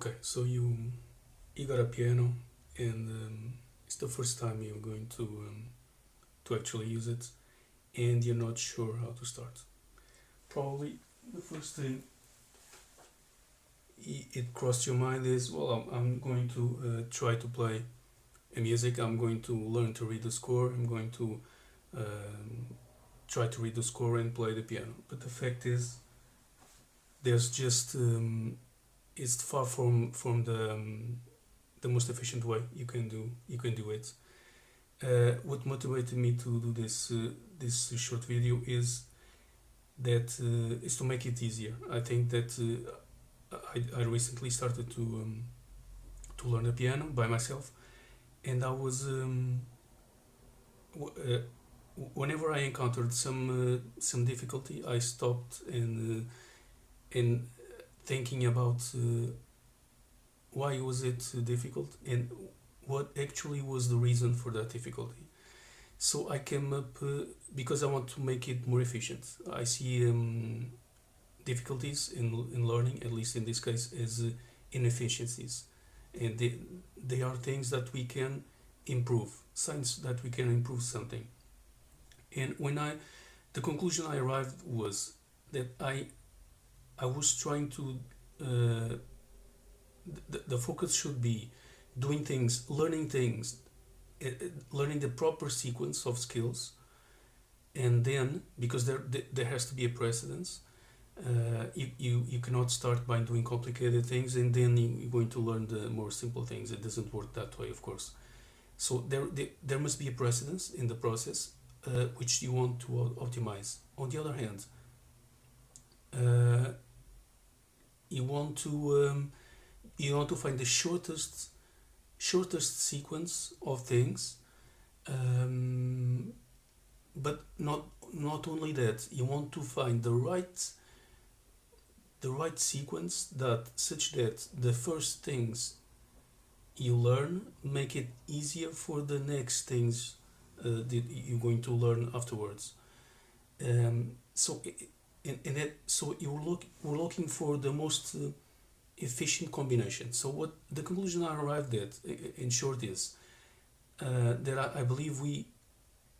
Okay, so you got a piano, and it's the first time you're going to actually use it, and you're not sure how to start. Probably the first thing it crossed your mind is, well, I'm going to try to play a music. I'm going to learn to read the score. I'm going to try to read the score and play the piano. But the fact is, there's just it's far from the most efficient way you can do it. What motivated me to do this short video is to make it easier. I think that I recently started to learn the piano by myself, and I was whenever I encountered some difficulty, I stopped and thinking about why was it difficult and what actually was the reason for that difficulty. So I came up because I want to make it more efficient. I see difficulties in learning, at least in this case, as inefficiencies, and they are things that we can improve, signs that we can improve something. And the conclusion I arrived was that I was trying to the focus should be doing things, learning the proper sequence of skills, and then because there has to be a precedence. You cannot start by doing complicated things and then you're going to learn the more simple things. It doesn't work that way, of course. So there must be a precedence in the process, which you want to optimize. On the other hand, you want to find the shortest sequence of things, but not only that. You want to find the right sequence, that such that the first things you learn make it easier for the next things that you're going to learn afterwards. So we're looking for the most efficient combination. So what the conclusion I arrived at, in short, is that I believe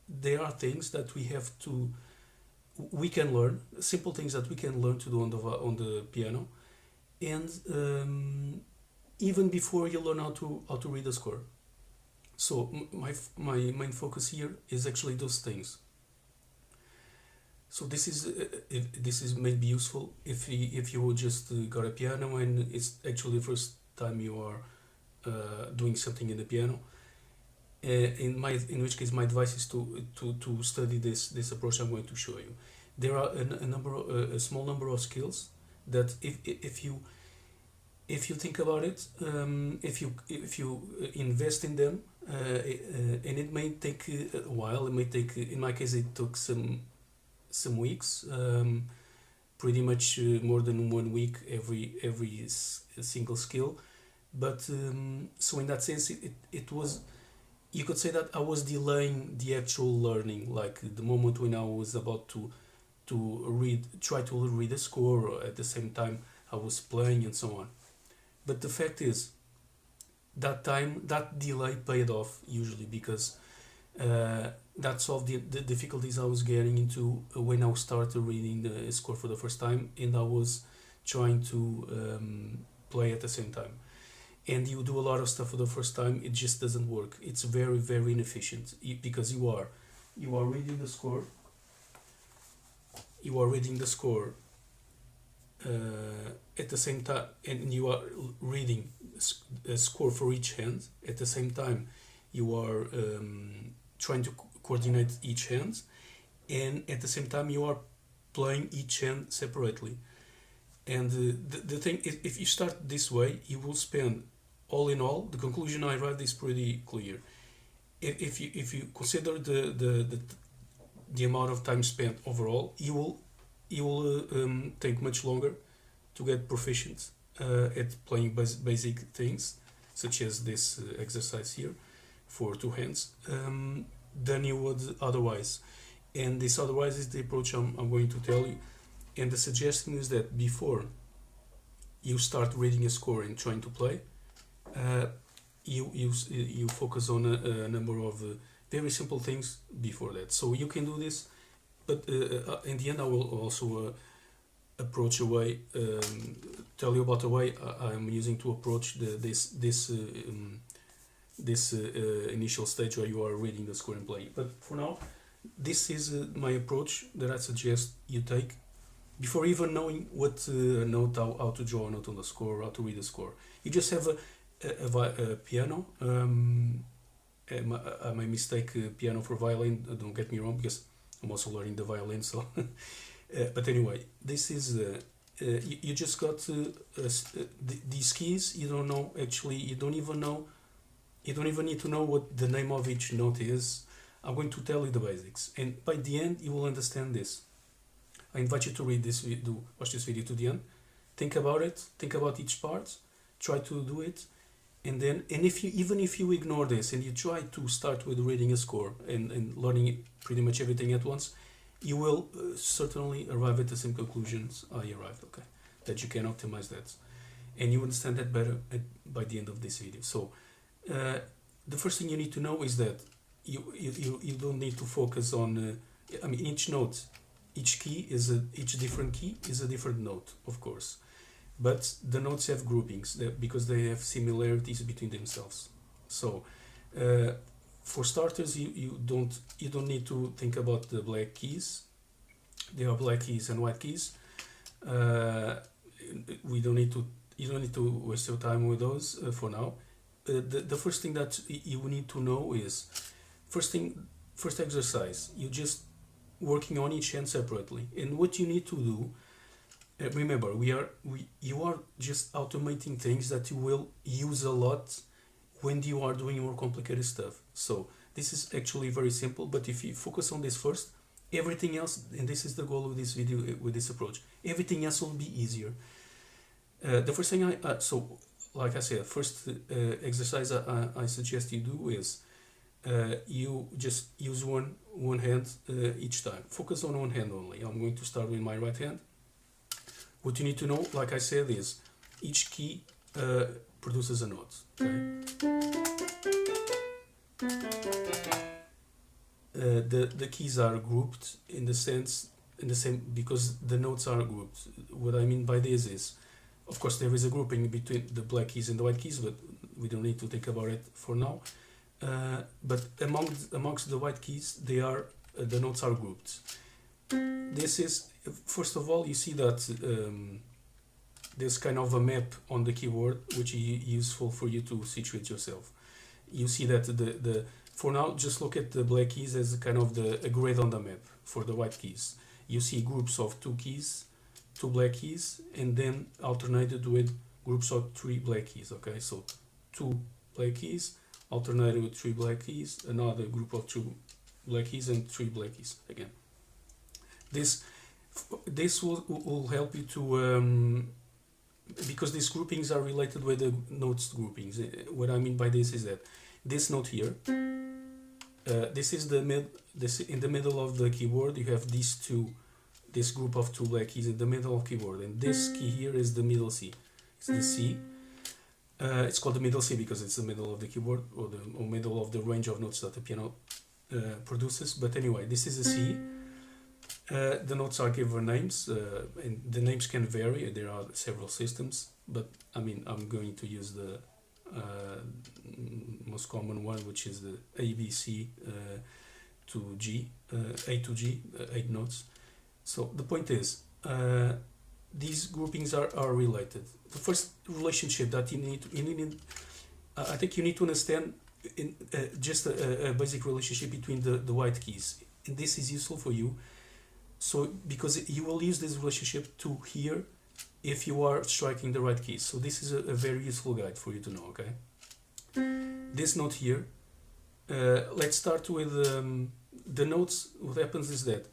there are things that we can learn, simple things that we can learn to do on the piano, and even before you learn how to read the score. So my main focus here is actually those things. So this is maybe useful if you just got a piano and it's actually the first time you are doing something in the piano. In which case my advice is to study this approach I'm going to show you. There are a small number of skills that if you think about it, if you invest in them, and it may take a while. It may take, in my case, it took some weeks, pretty much more than 1 week every single skill. But so in that sense, it was. You could say that I was delaying the actual learning, like the moment when I was about to try to read the score. At the same time, I was playing and so on. But the fact is, that delay paid off usually, because that solved the difficulties I was getting into when I started reading the score for the first time, and I was trying to play at the same time. And you do a lot of stuff for the first time, it just doesn't work. It's very, very inefficient, because you are reading the score. You are reading the score at the same time, and you are reading a score for each hand. At the same time, you are trying to coordinate each hand, and at the same time, you are playing each hand separately. And the thing is, if you start this way, you will spend, all in all, the conclusion I arrived is pretty clear. If you consider the amount of time spent overall, you will take much longer to get proficient at playing basic things, such as this exercise here for two hands, than you would otherwise. And this otherwise is the approach I'm going to tell you. And the suggestion is that before you start reading a score and trying to play, you focus on a number of very simple things before that. So you can do this, but in the end, I will also approach a way, tell you about a way I'm using to approach this initial stage where you are reading the score and playing. But for now, this is my approach that I suggest you take before even knowing what note, how to draw a note on the score, how to read the score. You just have a piano. I may mistake piano for violin. Don't get me wrong, because I'm also learning the violin. So, but anyway, this is you just got these keys. You don't know actually. You don't even know. You don't even need to know what the name of each note is. I'm going to tell you the basics, and by the end, you will understand this. I invite you to read this video, watch this video to the end. Think about it. Think about each part. Try to do it, and then, and if you even if you ignore this and you try to start with reading a score and learning pretty much everything at once, you will certainly arrive at the same conclusions I arrived. Okay, that you can optimize that, and you understand that better by the end of this video. So, the first thing you need to know is that you don't need to focus on. I mean, each note. Each different key is a different note, of course, but the notes have groupings because they have similarities between themselves. So, for starters, you don't need to think about the black keys. There are black keys and white keys. You don't need to waste your time with those for now. The first thing that you need to know is first exercise. You just working on each hand separately, and what you need to do, remember, you are just automating things that you will use a lot when you are doing more complicated stuff. So this is actually very simple, but if you focus on this first, everything else, and this is the goal of this video with this approach, everything else will be easier. The first thing so like I said, first exercise I suggest you do is you just use one hand each time. Focus on one hand only. I'm going to start with my right hand. What you need to know, like I said, is each key produces a note. Okay? The keys are grouped in the same because the notes are grouped. What I mean by this is, of course, there is a grouping between the black keys and the white keys, but we don't need to think about it for now. But amongst the white keys, the notes are grouped. This is, first of all, you see that there's kind of a map on the keyboard, which is useful for you to situate yourself. You see that for now, just look at the black keys as kind of a grid on the map for the white keys. You see groups of 2 keys, 2 black keys, and then alternated with groups of 3 black keys. Okay, so 2 black keys alternated with 3 black keys, another group of 2 black keys, and 3 black keys again. This will help you to because these groupings are related with the notes groupings. What I mean by this is that this note here, this is in the middle of the keyboard. You have this group of 2 black keys in the middle of keyboard, and this key here is the middle C. It's the C. It's called the middle C because it's the middle of the keyboard, or the middle of the range of notes that the piano produces. But anyway, this is a C. The notes are given names, and the names can vary. There are several systems, but I mean, I'm going to use the most common one, which is the A, B, C to G, A to G, 8 notes. So the point is, these groupings are related. The first relationship that you need, I think you need to understand just a basic relationship between the white keys, and this is useful for you. So because you will use this relationship to hear if you are striking the right keys. So this is a very useful guide for you to know. Okay. This note here. Let's start with the notes. What happens is that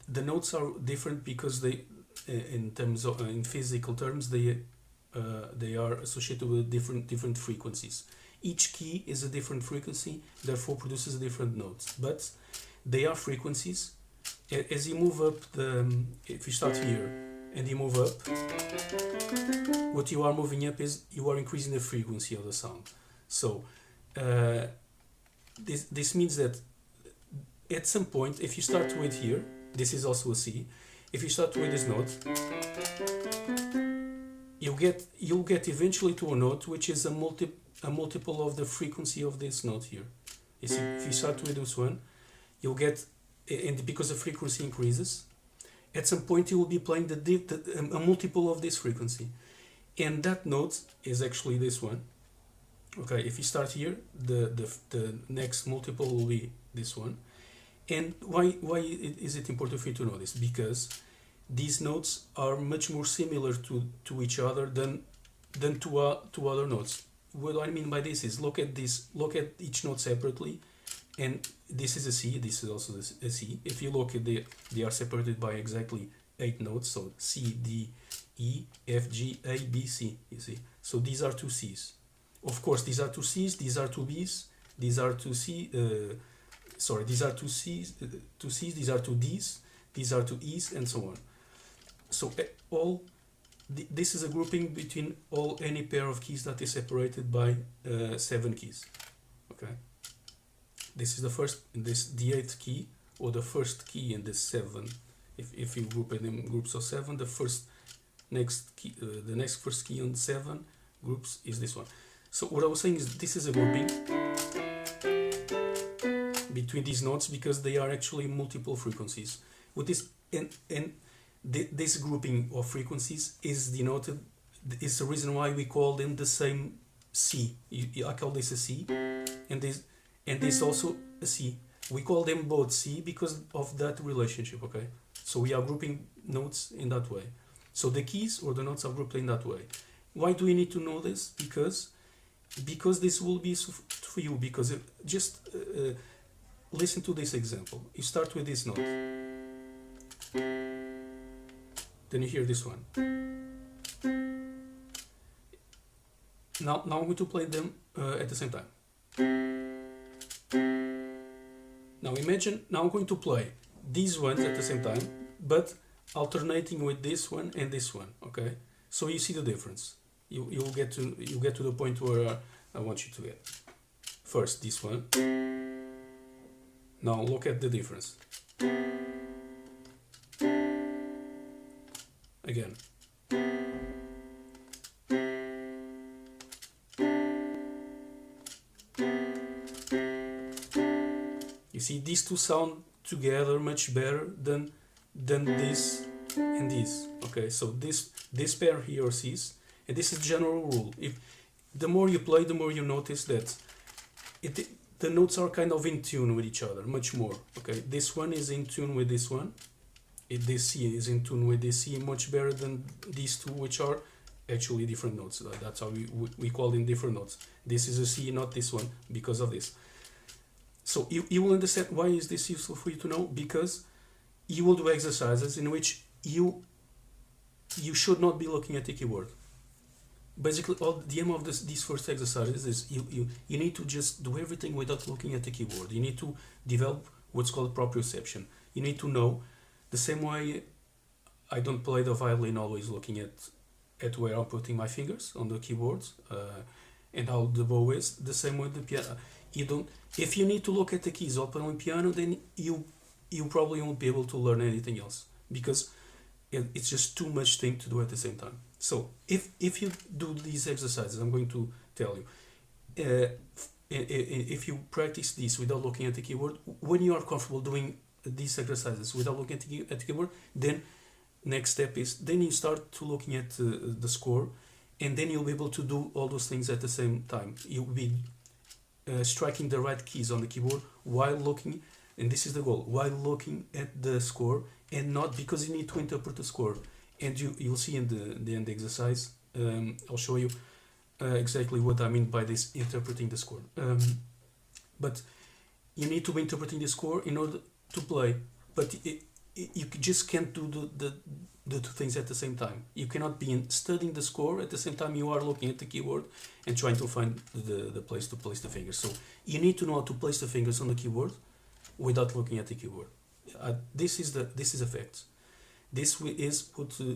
the notes are different because they, in terms of in physical terms, they are associated with different frequencies. Each key is a different frequency, therefore produces a different notes. But they are frequencies. As you move up if you start here, and you move up, what you are moving up is you are increasing the frequency of the sound. So this means that at some point, if you start with here, this is also a C. If you start with this note, you'll get eventually to a note which is a multiple of the frequency of this note here. You see, if you start with this one, you'll get, and because the frequency increases, at some point you will be playing a multiple of this frequency, and that note is actually this one. Okay, if you start here, the next multiple will be this one. And why is it important for you to know this? Because these notes are much more similar to each other than to other notes. What I mean by this is look at each note separately, and this is a C, this is also a C. If you look at they are separated by exactly 8 notes, so C, D, E, F, G, A, B, C, you see. So these are 2 Cs. Of course, these are 2 Cs, these are 2 Bs, these are 2 C, these are 2 Cs, 2 Cs, these are 2 Ds, these are 2 Es, and so on. So this is a grouping between any pair of keys that is separated by 7 keys. Okay, this is the 8th key, or the first key in this 7. If you group it in groups of 7, the next first key on 7 groups is this one. So what I was saying is this is a grouping between these notes because they are actually multiple frequencies. With this this grouping of frequencies is denoted, is the reason why we call them the same C. I call this a C, and this also a C. We call them both C because of that relationship. Okay, so we are grouping notes in that way. So the keys or the notes are grouped in that way. Why do we need to know this? Because this will be for you. Because just listen to this example. You start with this note. Then you hear this one. Now I'm going to play them at the same time. Now imagine, now I'm going to play these ones at the same time, but alternating with this one and this one. Okay, so you see the difference. You'll get to the point where I want you to get. First this one. Now look at the difference. Again. You see, these two sound together much better than this and this. Okay, so this pair here sees, and this is general rule. If the more you play, the more you notice that the notes are kind of in tune with each other, much more. Okay, this one is in tune with this one. This C is in tune with this C much better than these two, which are actually different notes. That's how we call them different notes. This is a C, not this one, because of this. So you will understand why is this useful for you to know, because you will do exercises in which you should not be looking at the keyboard. Basically, all the aim of these first exercises is you need to just do everything without looking at the keyboard. You need to develop what's called proprioception. You need to know, the same way I don't play the violin always looking at where I'm putting my fingers on the keyboards and how the bow is, the same way the piano. If you need to look at the keys while playing piano, then you probably won't be able to learn anything else, because it's just too much thing to do at the same time. So if you do these exercises, I'm going to tell you, if you practice this without looking at the keyboard, when you are comfortable doing these exercises without looking at the keyboard, then next step is then you start to looking at the score, and then you'll be able to do all those things at the same time. You'll be striking the right keys on the keyboard while looking, and this is the goal, while looking at the score, and not because you need to interpret the score. And you'll see in the end exercise, I'll show you exactly what I mean by this interpreting the score. But you need to be interpreting the score in order to play, but you just can't do the two things at the same time. You cannot be studying the score at the same time you are looking at the keyboard and trying to find the place to place the fingers. So you need to know how to place the fingers on the keyboard without looking at the keyboard. This is a fact. This is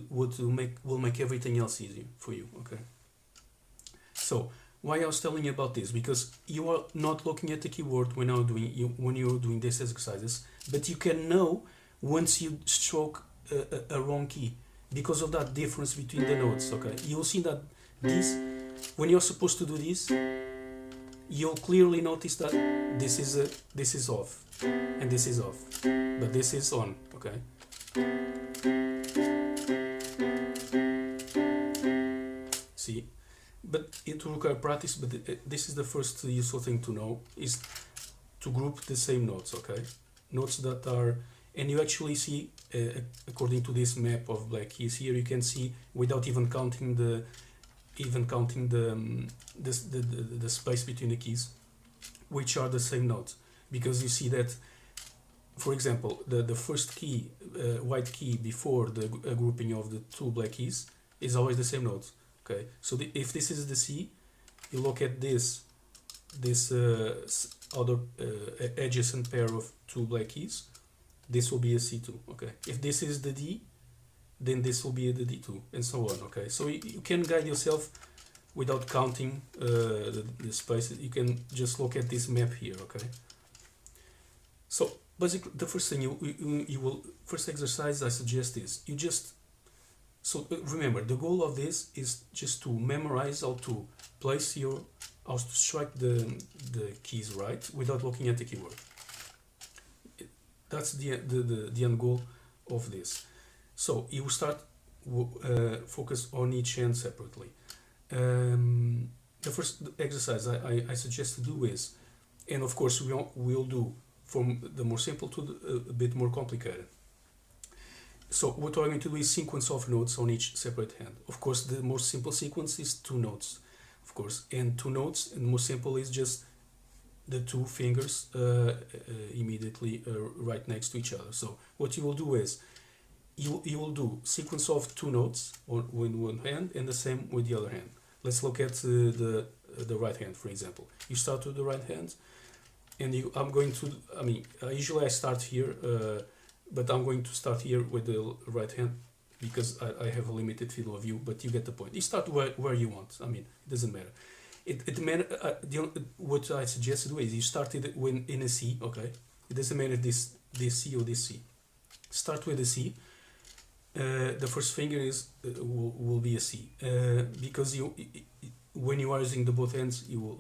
what will make everything else easier for you. Okay. So why I was telling you about this, because you are not looking at the keyboard when you're doing these exercises, but you can know once you stroke a wrong key because of that difference between the notes. Okay, you'll see that this, when you're supposed to do this, you'll clearly notice that this is off and this is off, but this is on. Okay. See, but it will require practice. But this is the first useful thing to know, is to group the same notes. Okay, notes that are, and you actually see according to this map of black keys here, you can see without even counting the space between the keys, which are the same notes, because you see that, for example, the first key, white key before the grouping of the two black keys is always the same note. Okay, so if this is the C, you look at this other adjacent pair of two black keys, this will be a C2. Okay, if this is the D, then this will be the D2, and so on. Okay, so you can guide yourself without counting the spaces. You can just look at this map here. Okay, so basically the first thing you will first exercise I suggest is you just, so remember, the goal of this is just to memorize how to place how to strike the keys right without looking at the keyboard. That's the end goal of this. So you start focus on each hand separately. The first exercise I suggest to do is, and of course we'll do from the more simple to a bit more complicated. So what we're going to do is sequence of notes on each separate hand. Of course, the more simple sequence is 2 notes, of course, and 2 notes, and more simple is just the 2 fingers immediately right next to each other. So what you will do is you will do sequence of 2 notes with one hand and the same with the other hand. Let's look at the right hand, for example. You start with the right hand, and usually I start here, but I'm going to start here with the right hand because I have a limited field of view, but you get the point. You start where you want. I mean, it doesn't matter. What I suggest to do is you start it when in a C. Okay, it doesn't matter this C or this C. Start with a C. The first finger will be a C, because when you are using the both hands, you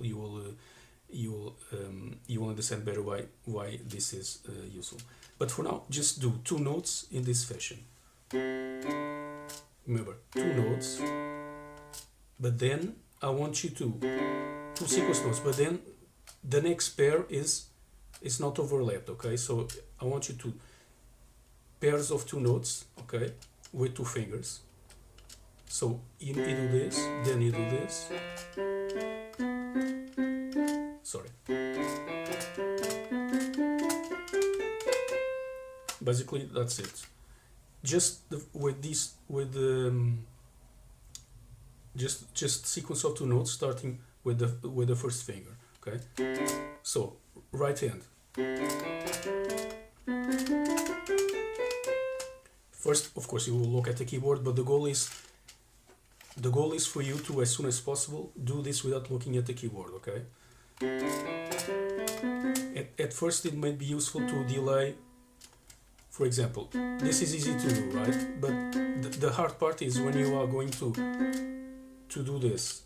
will understand better why this is useful. But for now, just do 2 notes in this fashion. Remember, 2 notes, but then I want you to 2 sequence notes, but then the next pair is not overlapped. Okay, so I want you to pairs of 2 notes, okay, with 2 fingers. So you do this, then you do this. Sorry. Basically, that's it. Just just sequence of 2 notes, starting with the first finger. Okay. So right hand. First, of course, you will look at the keyboard, but the goal is for you to, as soon as possible, do this without looking at the keyboard. Okay. At first, it might be useful to delay. For example, this is easy to do, right? But the hard part is when you are going to do this,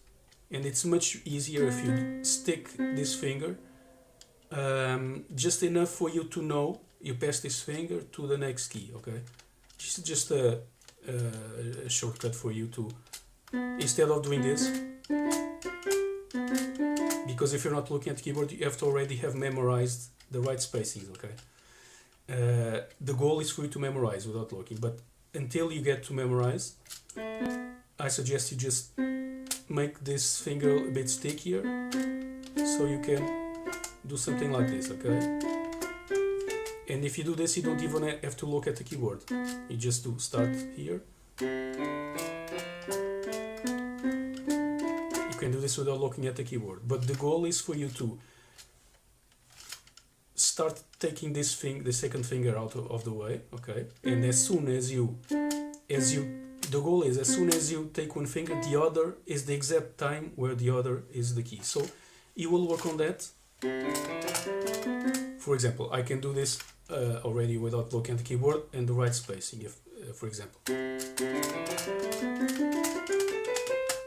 and it's much easier if you stick this finger just enough for you to know you pass this finger to the next key. Okay, just a shortcut for you to, instead of doing this, because if you're not looking at the keyboard, you have to already have memorized the right spacings. Okay. The goal is for you to memorize without looking, but until you get to memorize, I suggest you just make this finger a bit stickier, so you can do something like this. Okay, and if you do this, you don't even have to look at the keyboard. You just do start here. You can do this without looking at the keyboard, but the goal is for you to start taking this the second finger out of the way, okay? And as soon as you, the goal is as soon as you take one finger, the other is the exact time where the other is the key. So you will work on that. For example, I can do this already without looking at the keyboard and the right spacing, if, for example,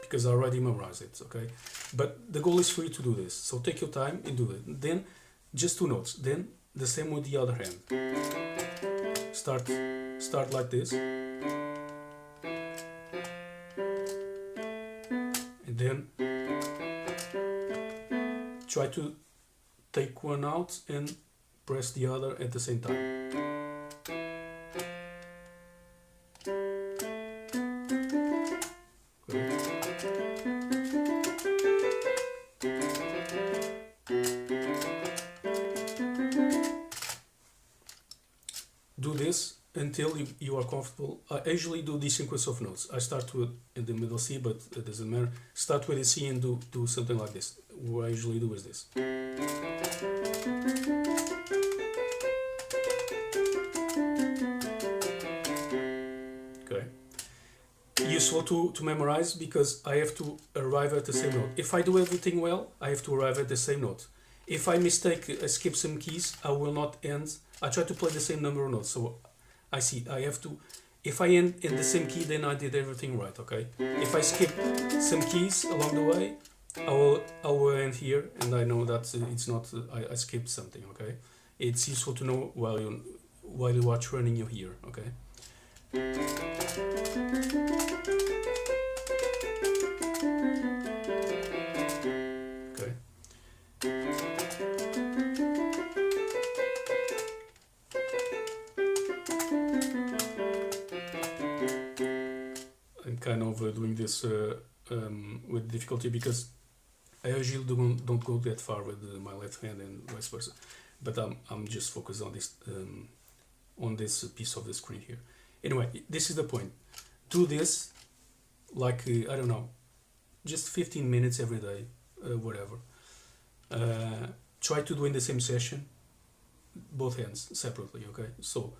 because I already memorized it, okay? But the goal is for you to do this. So take your time and do it. Then just 2 notes. Then the same with the other hand. Start like this, and then try to take one out and press the other at the same time. Do this until you are comfortable. I usually do this sequence of notes. I start with in the middle C, but it doesn't matter. Start with a C and do something like this. What I usually do is this. Okay. Useful to memorize because I have to arrive at the same note. If I do everything well, I have to arrive at the same note. If I skip some keys, I will not end. I try to play the same number of notes, so I have to, if I end in the same key, then I did everything right, okay? If I skip some keys along the way, I will end here, and I know that it's not, I skipped something, okay? It's useful to know while you are training your ear, okay? Okay. I'm kind of doing this with difficulty because I usually don't go that far with my left hand and vice versa, but I'm just focused on this piece of the screen here. Anyway, this is the point. Do this like I don't know, just 15 minutes every day, whatever. Try to do in the same session, both hands separately. Okay, so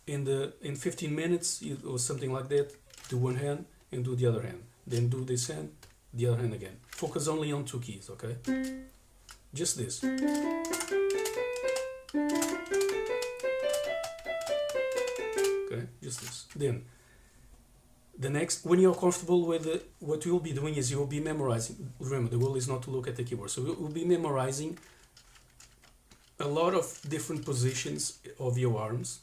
in 15 minutes or something like that, do one hand and do the other hand. Then do this hand, the other hand again. Focus only on 2 keys. Okay, just this. Okay, just this. Then the next, when you're comfortable with it, what you'll be doing is you'll be memorizing. Remember, the goal is not to look at the keyboard. So you'll be memorizing a lot of different positions of your arms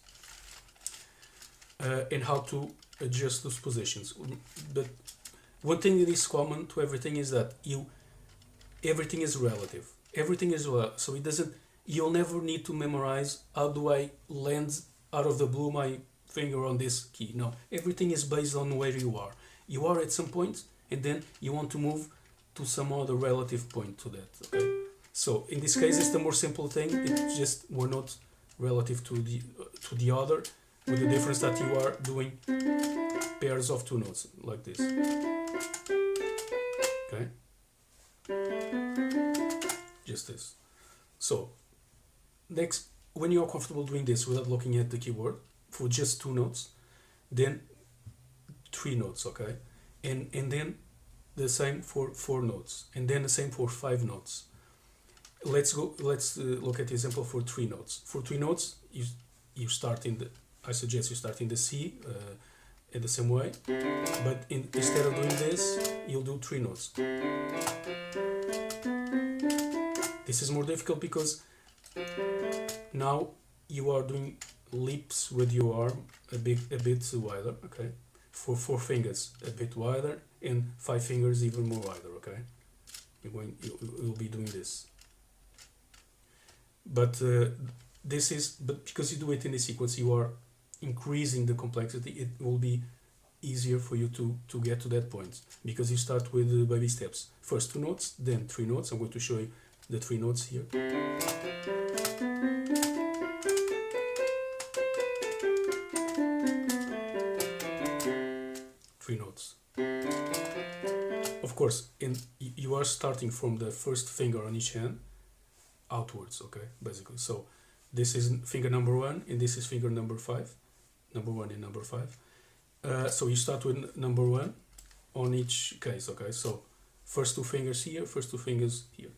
and how to adjust those positions. But one thing that is common to everything is that everything is relative. Everything is so it doesn't. You'll never need to memorize how do I land out of the blue my finger on this key. No, everything is based on where you are. You are at some point, and then you want to move to some other relative point to that. Okay. So in this case, it's the more simple thing. It's just one note relative to the other, with the difference that you are doing pairs of 2 notes like this. Okay. Just this. So next, when you are comfortable doing this without looking at the keyboard, for just 2 notes, then 3 notes, okay, and then the same for 4 notes, and then the same for 5 notes. Let's look at the example for 3 notes. For 3 notes, you start in the. I suggest you start in the C in the same way, but instead of doing this, you'll do 3 notes. This is more difficult because now you are doing leaps with your arm a bit wider, okay? For 4 fingers a bit wider, and 5 fingers even more wider, okay? You'll be doing this. But but because you do it in the sequence, you are increasing the complexity. It will be easier for you to get to that point because you start with baby steps. First 2 notes, then 3 notes. I'm going to show you the 3 notes here. 3 notes. Of course, you are starting from the first finger on each hand outwards, okay, basically. So This is finger number 1 and this is finger number 5, number 1 and number 5. So you start with number 1 on each case, okay? So first 2 fingers here, first 2 fingers here.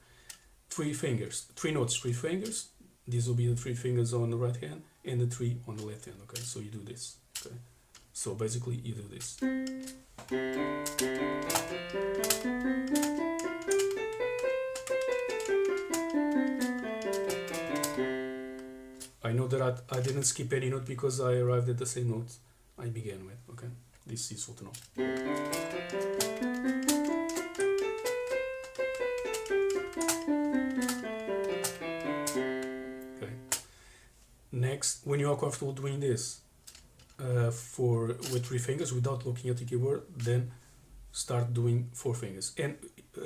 3 fingers, 3 notes, 3 fingers. These will be the 3 fingers on the right hand and the 3 on the left hand, okay? So you do this, okay? So basically you do this. I know that I didn't skip any note because I arrived at the same note I began with, okay? This is useful to know. Okay. Next, when you are comfortable doing this with 3 fingers without looking at the keyboard, then start doing 4 fingers. And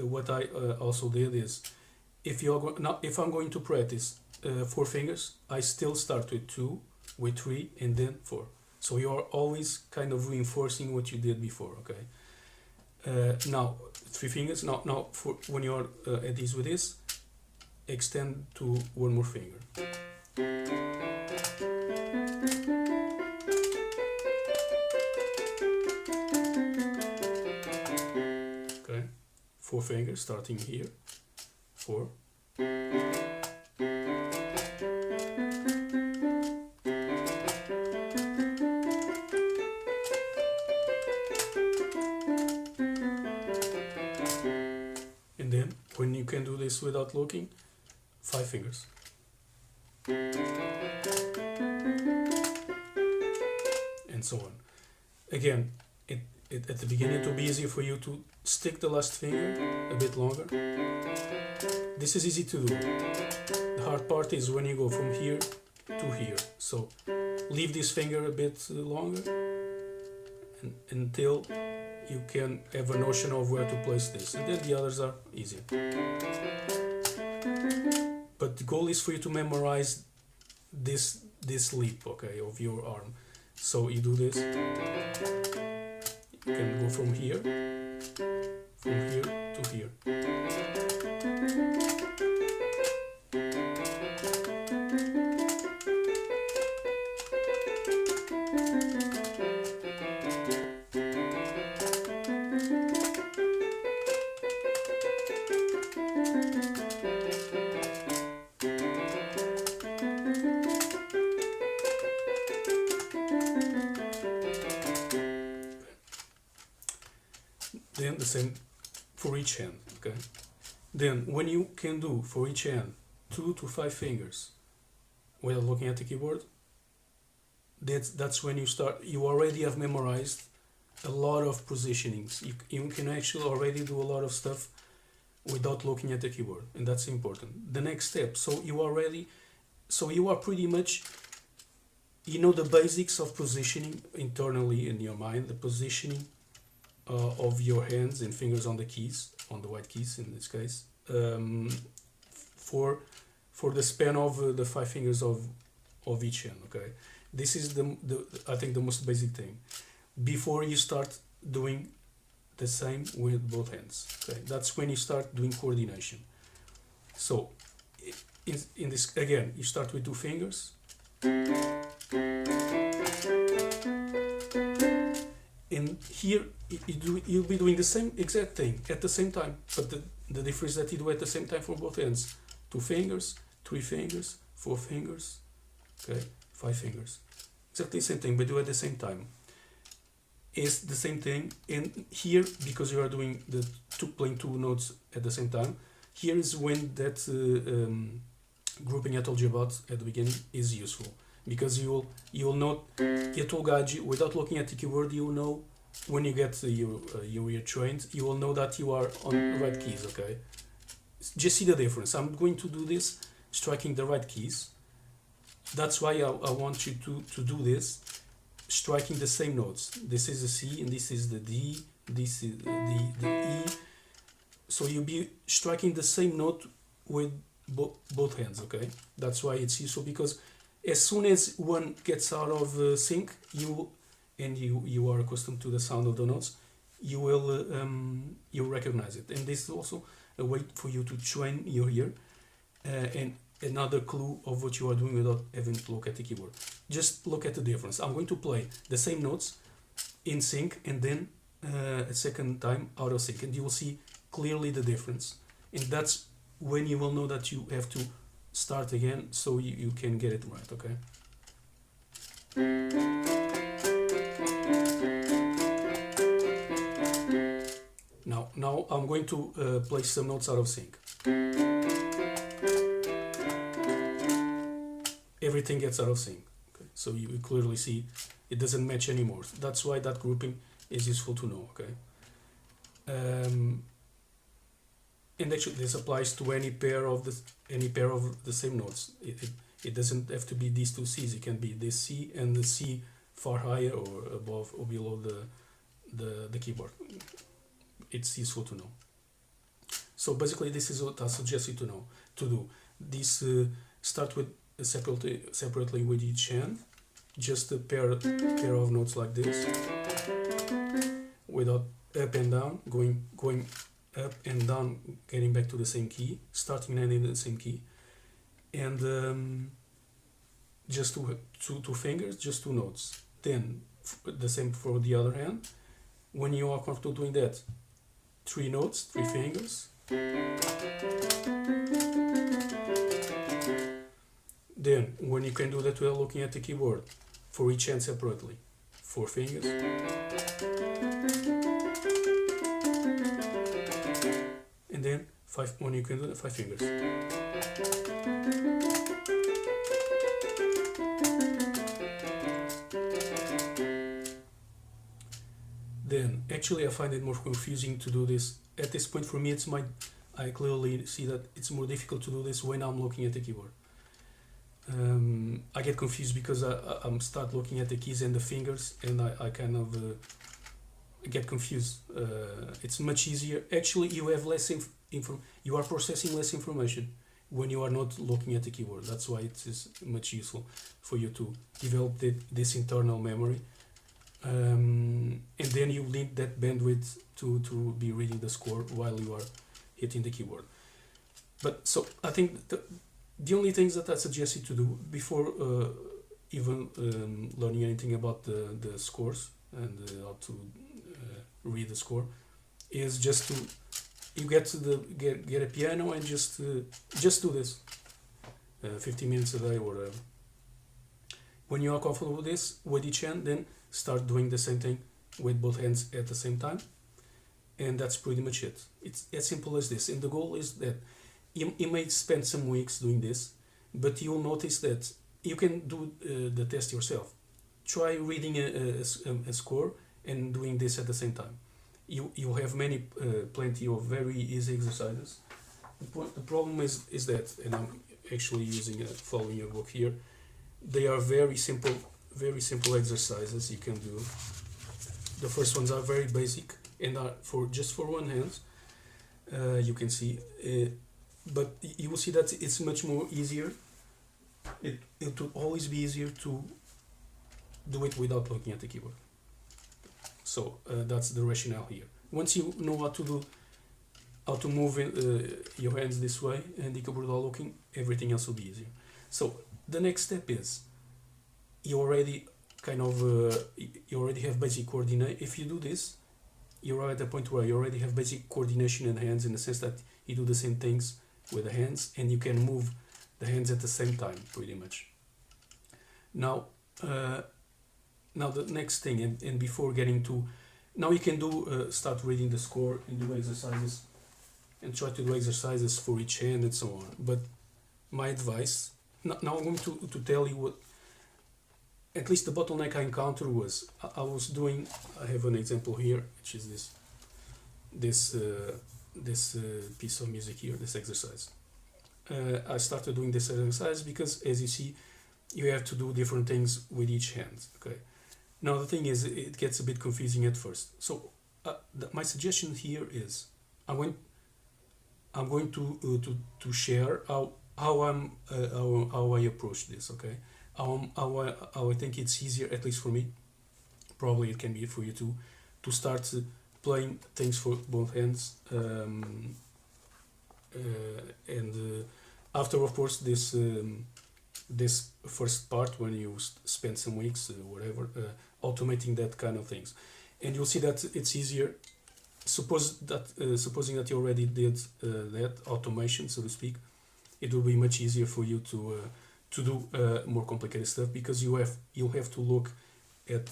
what I also did is, if I'm going to practice 4 fingers, I still start with 2, with 3, and then 4. So you are always kind of reinforcing what you did before, okay? Now 3 fingers. Now for when you are at ease with this, extend to 1 more finger. Okay, 4 fingers starting here. 4. And then, when you can do this without looking, 5 fingers. And so on. Again, at the beginning it will be easier for you to stick the last finger a bit longer. This is easy to do. The hard part is when you go from here to here. So leave this finger a bit longer until you can have a notion of where to place this, and then the others are easier. But the goal is for you to memorize this leap, okay, of your arm. So you do this. You can go from here to here. Then the same for each hand, okay? Then when you can do for each hand 2 to 5 fingers without looking at the keyboard, that's when you already have memorized a lot of positionings. You can actually already do a lot of stuff without looking at the keyboard, and that's important. The next step, so you are pretty much, you know, the basics of positioning internally in your mind, the positioning of your hands and fingers on the keys, on the white keys in this case, for the span of the 5 fingers of each hand, okay? This is I think the most basic thing before you start doing the same with both hands, okay? That's when you start doing coordination. So in this, again, you start with 2 fingers, and here you'll be doing the same exact thing at the same time, but the difference is that you do at the same time for both hands. 2 fingers, 3 fingers, 4 fingers, okay, 5 fingers. Exactly the same thing, but do at the same time. It's the same thing, and here, because you are doing playing 2 notes at the same time, here is when that grouping I told you about at the beginning is useful, because you will know, it will guide you without looking at the keyboard. You will know when you get your ear trained, you will know that you are on the right keys, okay? Just see the difference. I'm going to do this striking the right keys. That's why I want you to do this, striking the same notes. This is the C and this is the D, this is the E. So you'll be striking the same note with both hands, okay? That's why it's useful, because as soon as one gets out of sync, you are accustomed to the sound of the notes, you will recognize it. And this is also a way for you to train your ear. And another clue of what you are doing without having to look at the keyboard. Just look at the difference. I'm going to play the same notes in sync and then a second time out of sync, and you will see clearly the difference. And that's when you will know that you have to start again so you can get it right, okay? Now I'm going to play some notes out of sync. Everything gets out of sync. Okay? So you clearly see it doesn't match anymore. That's why that grouping is useful to know. Okay. And actually, this applies to any pair of the same notes. It doesn't have to be these two C's. It can be this C and the C far higher or above or below the keyboard. It's useful to know. So basically, this is what I suggest you to do. This start with separately with each hand, just a pair of notes like this, without up and down, going up and down, getting back to the same key, starting and ending the same key, and just two fingers, just two notes. Then the same for the other hand. When you are comfortable doing that, 3 notes, 3 fingers. Then, when you can do that while looking at the keyboard, for each hand separately, 4 fingers. And then, 5, when you can do that, 5 fingers. Then, actually I find it more confusing to do this. At this point for me, I clearly see that it's more difficult to do this when I'm looking at the keyboard. I get confused because I'm start looking at the keys and the fingers, and I kind of get confused. It's much easier. Actually, you have less you are processing less information when you are not looking at the keyboard. That's why it is much useful for you to develop this internal memory. And then you need that bandwidth to be reading the score while you are hitting the keyboard. But so I think the only things that I suggest you to do before even learning anything about the scores and how to read the score is just to get a piano and just do this 15 minutes a day or whatever. When you are comfortable with this with each hand, then start doing the same thing with both hands at the same time, and that's pretty much it. It's as simple as this, and the goal is that you may spend some weeks doing this, but you'll notice that you can do the test yourself. Try reading a score and doing this at the same time. You have plenty of very easy exercises. The problem is that, and I'm actually following a book here, they are very simple exercises you can do. The first ones are very basic and are just for one hand. You can see, but you will see that it's much more easier. It will always be easier to do it without looking at the keyboard. So that's the rationale here. Once you know how to move your hands this way and the keyboard while looking, everything else will be easier. So the next step is you already have basic coordination. If you do this, you're at the point where you already have basic coordination in the hands, in the sense that you do the same things with the hands and you can move the hands at the same time, pretty much. Now the next thing, and before getting to, now you can start reading the score and do exercises, and try to do exercises for each hand and so on. But my advice, now I'm going to tell you what, at least the bottleneck I encountered was, I have an example here, which is this piece of music here, this exercise. I started doing this exercise because, as you see, you have to do different things with each hand. Okay. Now the thing is, it gets a bit confusing at first. So my suggestion here is, I'm going to share how I approach this. Okay. How I think it's easier, at least for me. Probably it can be for you too, to start playing things for both hands, and After, of course, this first part, when you spend some weeks, whatever, automating that kind of things, and you'll see that it's easier. Supposing that you already did that automation, so to speak, it will be much easier for you to do more complicated stuff, because you'll have to look at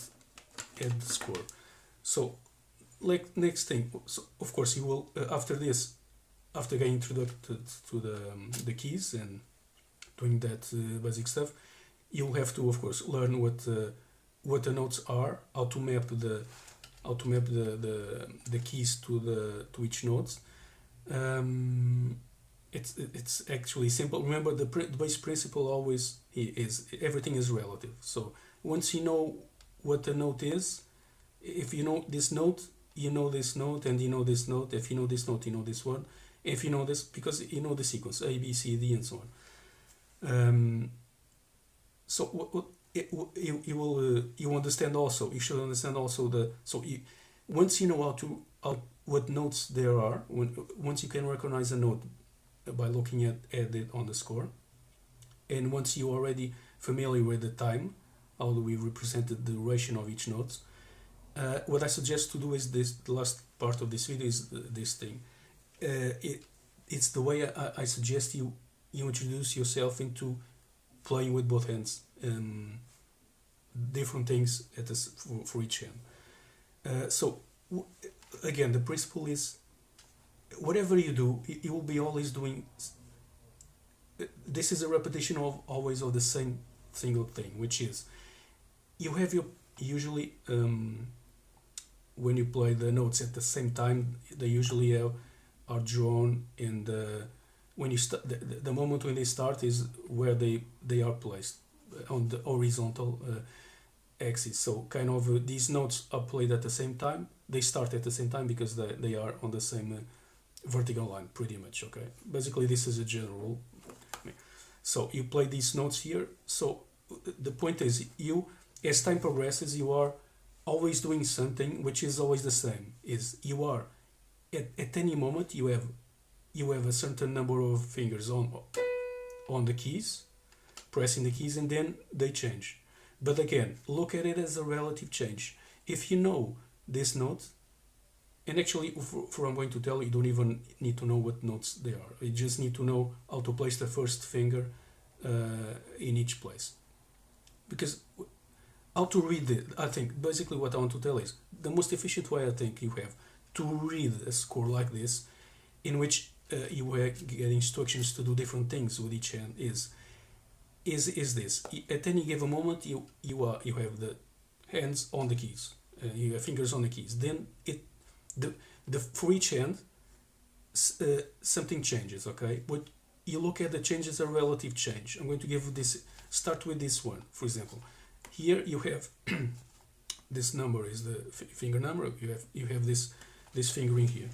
the score. So, like, next thing, so of course you will after getting introduced to the keys and doing that basic stuff, you'll have to, of course, learn what the notes are, how to map the keys to each note. It's actually simple. Remember, the base principle always is everything is relative. So once you know what the note is, if you know this note, you know this note, and you know this note. If you know this note, you know this one. If you know this, because you know the sequence A, B, C, D, and so on. So you understand also. You should understand also once you know what notes there are. Once you can recognize a note by looking at it on the score, and once you're already familiar with the time, how do we represent the duration of each note, what I suggest to do is this. The last part of this video is this thing. It's the way I suggest you introduce yourself into playing with both hands, different things for each hand. So again, the principle is, whatever you do, you will be always doing. This is a repetition of always of the same single thing, which is you have usually when you play the notes at the same time, they usually are drawn in when you start. The moment when they start is where they are placed on the horizontal axis. So kind of these notes are played at the same time. They start at the same time because they are on the same vertical line, pretty much. Okay, basically this is a general rule. So you play these notes here. So the point is, as time progresses, you are always doing something which is always the same. Is you are at any moment you have a certain number of fingers on the keys, pressing the keys, and then they change. But again, look at it as a relative change. If you know this note, and actually, for I'm going to tell you, don't even need to know what notes they are. You just need to know how to place the first finger in each place. Because how to read it, I think, basically what I want to tell is, the most efficient way I think you have to read a score like this, in which you get instructions to do different things with each hand, is this. At any given moment, you have the hands on the keys, you have fingers on the keys. Then for each hand, something changes. Okay, but you look at the change as a relative change. I'm going to give this. Start with this one, for example. Here you have this number is the finger number. You have this fingering here.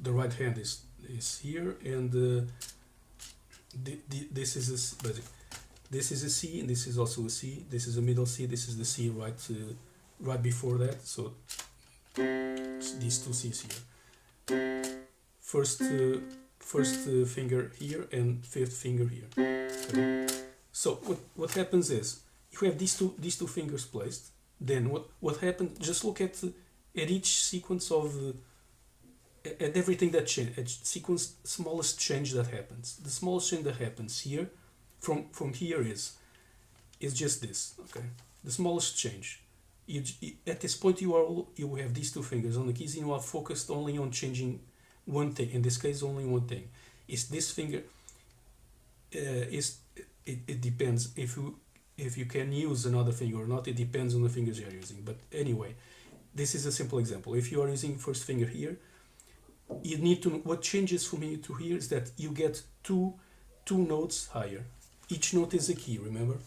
The right hand is here, and this is a basic. This is a C, and this is also a C. This is a middle C. This is the C right before that. So these two C's here. First finger here and fifth finger here. Okay. So what happens is, you have these two fingers placed. Then what happens? Just look at each sequence of at everything that change. Sequence smallest change that happens. The smallest change that happens here, from here is just this. Okay, the smallest change. At this point you have these two fingers on the keys, and you are focused only on changing one thing. In this case, only one thing. Is this finger? It depends if you can use another finger or not. It depends on the fingers you are using. But anyway, this is a simple example. If you are using first finger here, you need to. What changes from here to here is that you get two notes higher. Each note is a key. Remember.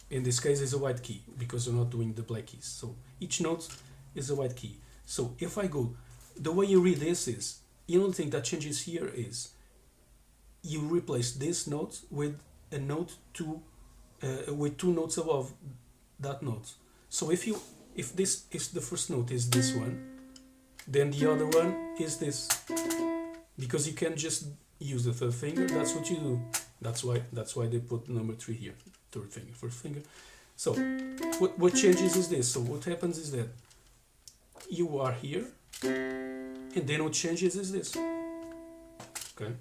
In this case, is a white key because we're not doing the black keys. So each note is a white key. So if I go, the way you read this is, the only thing that changes here is you replace this note with a note with two notes above that note. So if the first note is this one, then the other one is this, because you can just use the third finger, that's what you do. That's why they put number 3 here. Third finger, first finger. So what changes is this. So what happens is that you are here, and then what changes is this. Okay.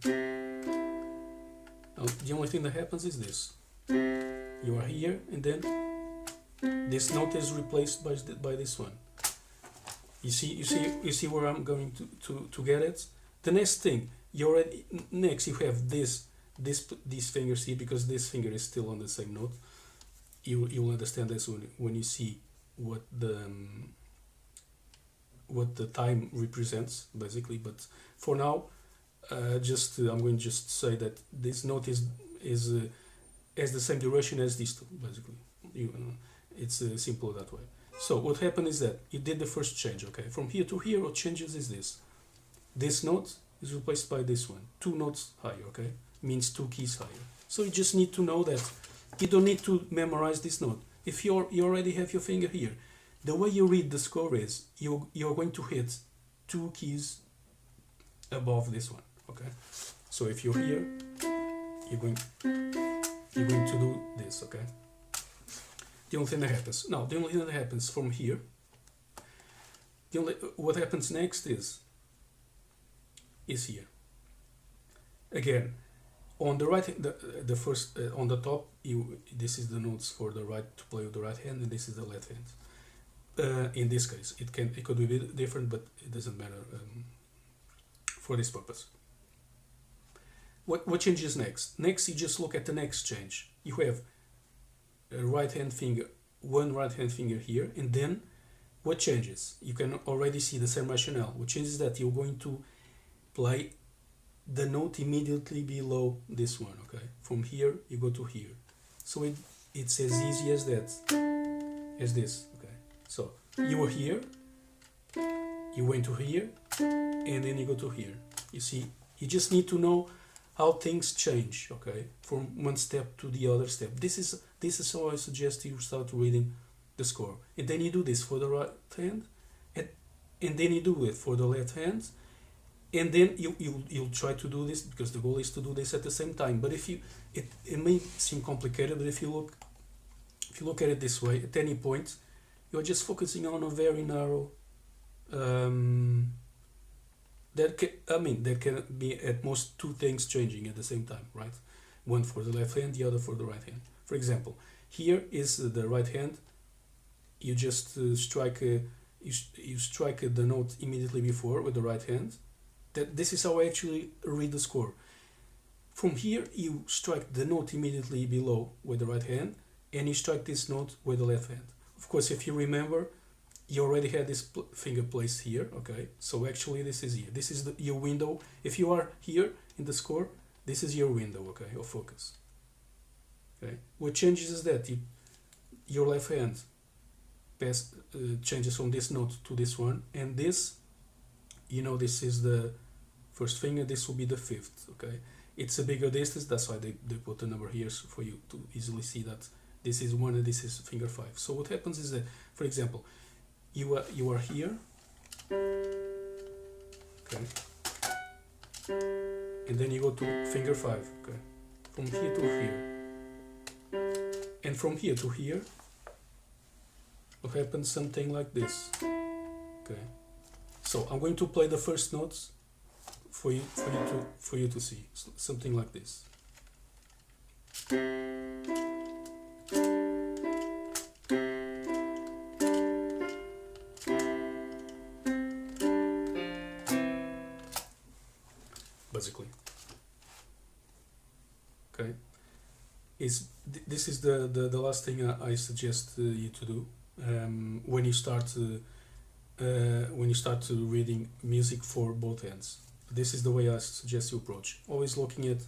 Now the only thing that happens is this. You are here, and then this note is replaced by this one. You see where I'm going to get it. The next thing, next you have these fingers here, because this finger is still on the same note. You'll understand this when you see what the time represents, basically. But for now, I'm going to just say that this note has the same duration as these two, basically. It's simple that way. So what happened is that you did the first change. Okay, from here to here, what changes is this. This note is replaced by this one, 2 notes higher. Okay, means 2 keys higher. So you just need to know that. You don't need to memorize this note. If you already have your finger here, the way you read the score is you're going to hit 2 keys above this one. Okay, so if you're here, you're going to do this. Okay, the only thing that happens now, the only thing that happens from here, what happens next is here. Again, on the right, the first on the top, this is the notes for the right, to play with the right hand, and this is the left hand. In this case, it could be a bit different, but it doesn't matter for this purpose. What changes next? Next, you just look at the next change. You have a right hand finger, one right hand finger here, and then what changes? You can already see the same rationale. What changes is that you're going to play the note immediately below this one. Okay, from here you go to here. So it's as easy as that, as this. Okay, so you were here, you went to here, and then you go to here. You see, you just need to know how things change. Okay, from one step to the other step. This is how I suggest you start reading the score, and then you do this for the right hand, and then you do it for the left hand. And then you'll try to do this, because the goal is to do this at the same time. But if it may seem complicated, but if you look at it this way, at any point you're just focusing on a very narrow there can be at most 2 things changing at the same time, right? One for the left hand, the other for the right hand. For example, here is the right hand. You just strike the note immediately before with the right hand. This is how I actually read the score. From here, you strike the note immediately below with the right hand, and you strike this note with the left hand. Of course, if you remember, you already had this finger placed here. Okay, so actually this is here. This is your window. If you are here in the score, this is your window. Okay, of focus. Okay, what changes is that your left hand changes from this note to this one, and this, this is the first finger, this will be the 5th. Okay, it's a bigger distance, that's why they put a number here for you to easily see that this is 1 and this is finger 5. So what happens is that, for example, you are here, okay, and then you go to finger 5. Okay, from here to here, and from here to here will happen something like this. Okay, so I'm going to play the first notes for you to see something like this. Basically, okay. This is the last thing I suggest you to do when you start reading music for both hands. This is the way I suggest you approach. Always looking at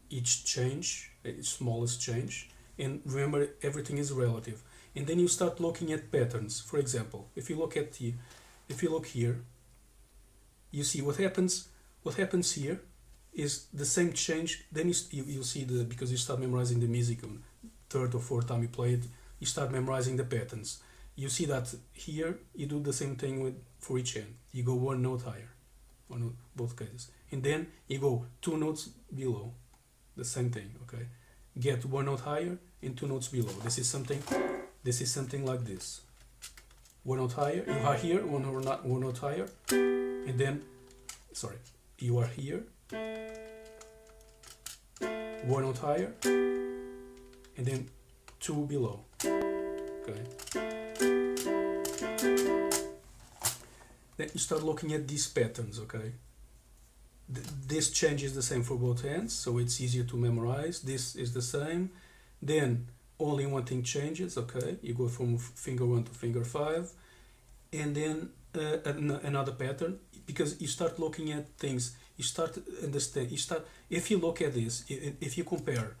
each change, each smallest change, and remember everything is relative. And then you start looking at patterns. For example, if you look here, you see what happens. What happens here is the same change. Then you'll see because you start memorizing the music on 3rd or 4th time you play it, you start memorizing the patterns. You see that here you do the same thing for each hand. You go 1 note higher on both cases, and then you go 2 notes below, the same thing, okay? Get 1 note higher and 2 notes below. This is something like this. 1 note higher, you are here, 1 note higher, and then, sorry, you are here, 1 note higher, and then 2 below, okay? Then you start looking at these patterns, okay? This change is the same for both hands, so it's easier to memorize. This is the same. Then only one thing changes, okay? You go from finger 1 to finger 5, and then another pattern, because you start looking at things, you start to understand, if you look at this, if you compare,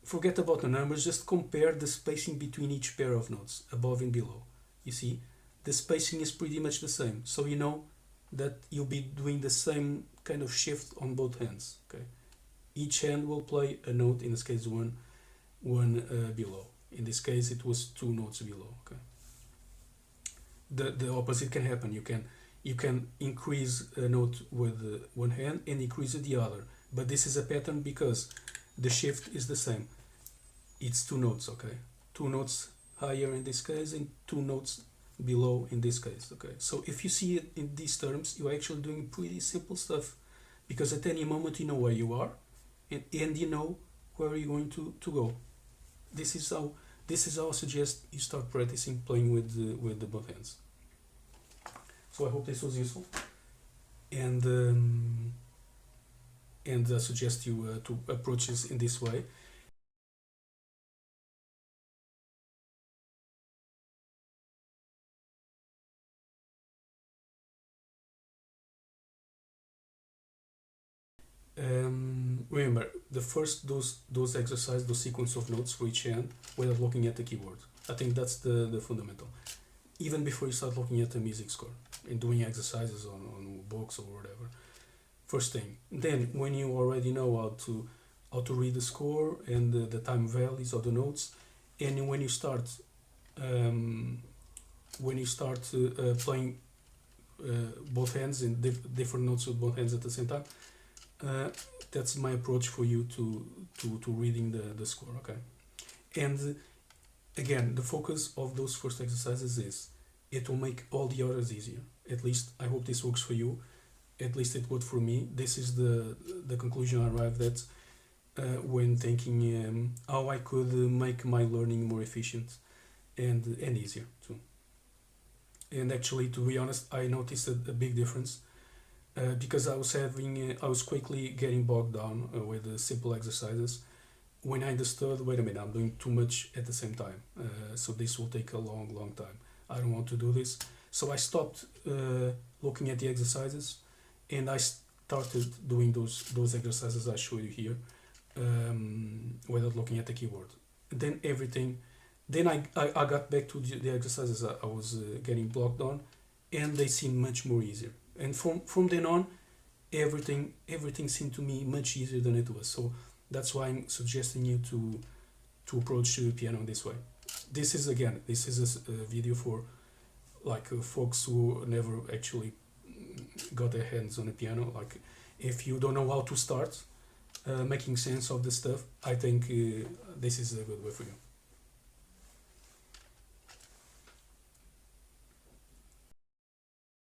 forget about the numbers, just compare the spacing between each pair of notes, above and below. You see, the spacing is pretty much the same, so you know that you'll be doing the same kind of shift on both hands, okay? Each hand will play a note, in this case one below. In this case it was 2 notes below, okay? The opposite can happen. You can increase a note with one hand and decrease the other, but this is a pattern because the shift is the same. It's 2 notes, okay? 2 notes higher in this case and 2 notes below in this case, okay? So if you see it in these terms, you're actually doing pretty simple stuff, because at any moment you know where you are and you know where you're going to go. This is how I suggest you start practicing playing with the both hands. So I hope this was useful, and I suggest you to approach this in this way. Remember, the first those exercises, those sequence of notes for each hand, without looking at the keyboard. I think that's the fundamental. Even before you start looking at the music score and doing exercises on books or whatever. First thing. Then, when you already know how to read the score and the time values of the notes, and when you start playing both hands in different notes with both hands at the same time. That's my approach for you to reading the score, okay? And again, the focus of those first exercises is it will make all the others easier. At least I hope this works for you. At least it would for me. This is the conclusion I arrived at when thinking how I could make my learning more efficient and easier too. And actually, to be honest, I noticed a big difference. Because I was quickly getting bogged down with the simple exercises. When I understood, wait a minute, I'm doing too much at the same time, so this will take a long time. I don't want to do this. So I stopped looking at the exercises, and I started doing those exercises I showed you here without looking at the keyboard. Then I got back to the exercises I was getting blocked on, and they seemed much more easier. And from then on, everything seemed to me much easier than it was. So that's why I'm suggesting you to approach the piano this way. This is a video for folks who never actually got their hands on a piano. Like, if you don't know how to start making sense of the stuff, I think this is a good way for you.